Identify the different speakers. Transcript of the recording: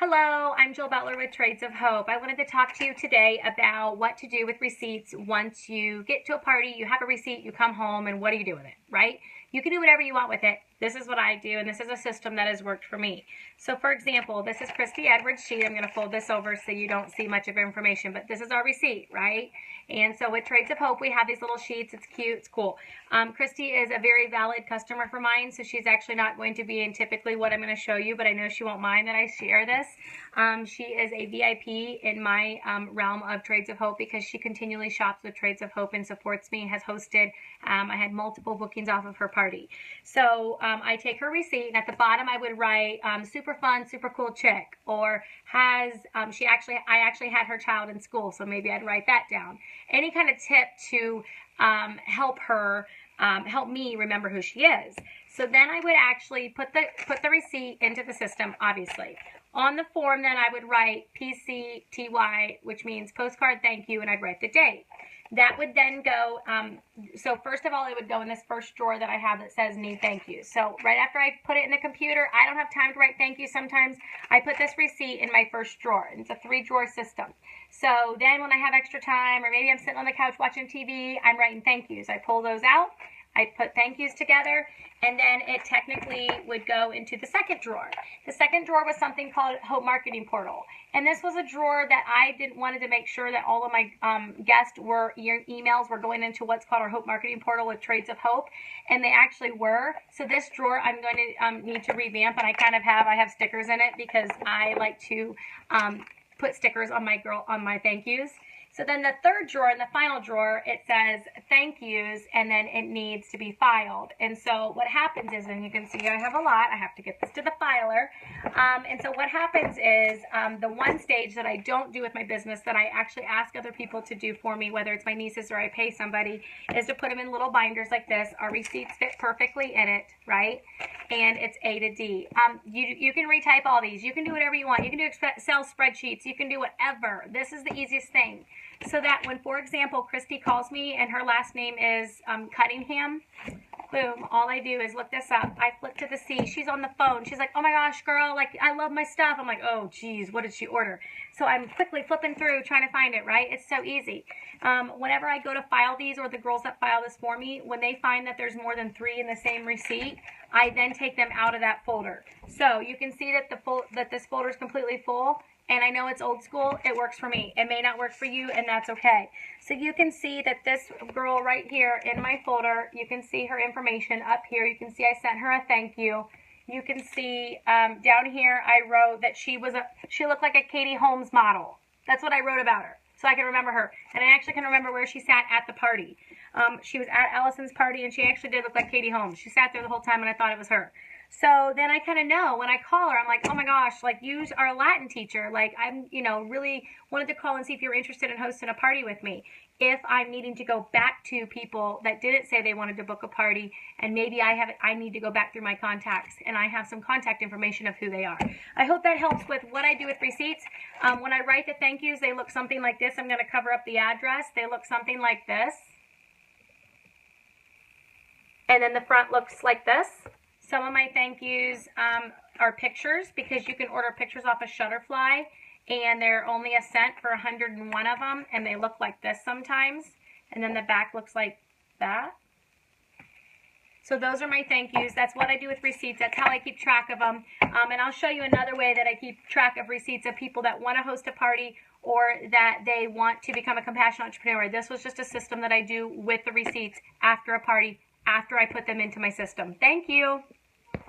Speaker 1: Hello, I'm Jill Butler with Trades of Hope. I wanted to talk to you today about what to do with receipts once you get to a party, you have a receipt, you come home, and what do you do with it, right? You can do whatever you want with it. This is what I do, and this is a system that has worked for me. So, for example, this is Christy Edwards' sheet. I'm going to fold this over so you don't see much of information, but this is our receipt, right? And so with Trades of Hope, we have these little sheets. It's cute. It's cool. Christy is a very valid customer for mine, so she's actually not going to be in typically what I'm going to show you, but I know she won't mind that I share this. She is a VIP in my realm of Trades of Hope because she continually shops with Trades of Hope and supports me, has hosted. I had multiple bookings off of her party. So I take her receipt, and at the bottom I would write super fun, super cool chick, or I actually had her child in school, so maybe I'd write that down. Any kind of tip to help me remember who she is. So then I would actually put the receipt into the system, obviously. On the form, then I would write PCTY, which means postcard thank you, and I'd write the date. That would then go, so first of all, it would go in this first drawer that I have that says need thank you. So right after I put it in the computer, I don't have time to write thank you sometimes. I put this receipt in my first drawer. It's a 3-drawer system. So then when I have extra time, or maybe I'm sitting on the couch watching TV, I'm writing thank yous. I pull those out. I put thank yous together, and then it technically would go into the second drawer. The second drawer was something called Hope Marketing Portal, and this was a drawer that I wanted to make sure that all of my guest emails were going into what's called our Hope Marketing Portal with Trades of Hope, and they actually were. So this drawer I'm going to need to revamp, and I have stickers in it because I like to put stickers on my thank yous. So then the third drawer and the final drawer, it says thank yous, and then it needs to be filed. And so what happens is, and you can see I have a lot, I have to get this to the filer. And so what happens is the one stage that I don't do with my business that I actually ask other people to do for me, whether it's my nieces or I pay somebody, is to put them in little binders like this. Our receipts fit perfectly in it, right? And it's A to D. You can retype all these. You can do whatever you want. You can do Excel spreadsheets. You can do whatever. This is the easiest thing. So that when, for example, Christy calls me and her last name is Cunningham, boom, all I do is look this up. I flip to the C. She's on the phone. She's like, oh my gosh, girl, like, I love my stuff. I'm like, oh, geez, what did she order? So I'm quickly flipping through trying to find it, right? It's so easy. Whenever I go to file these, or the girls that file this for me, when they find that there's more than 3 in the same receipt, I then take them out of that folder. So you can see that this folder is completely full. And I know it's old school, it works for me. It may not work for you, and that's okay. So you can see that this girl right here in my folder, you can see her information up here. You can see I sent her a thank you. You can see down here I wrote that she looked like a Katie Holmes model. That's what I wrote about her, so I can remember her. And I actually can remember where she sat at the party. She was at Allison's party, and she actually did look like Katie Holmes. She sat there the whole time, and I thought it was her. So then I kind of know when I call her, I'm like, oh my gosh, like, you are a Latin teacher. Like, I'm, really wanted to call and see if you're interested in hosting a party with me. If I'm needing to go back to people that didn't say they wanted to book a party, and maybe I need to go back through my contacts, and I have some contact information of who they are. I hope that helps with what I do with receipts. When I write the thank yous, they look something like this. I'm going to cover up the address. They look something like this. And then the front looks like this. Some of my thank yous are pictures, because you can order pictures off of Shutterfly, and they're only a cent for 101 of them, and they look like this sometimes. And then the back looks like that. So those are my thank yous. That's what I do with receipts. That's how I keep track of them. And I'll show you another way that I keep track of receipts of people that want to host a party or that they want to become a compassionate entrepreneur. This was just a system that I do with the receipts after a party, after I put them into my system. Thank you.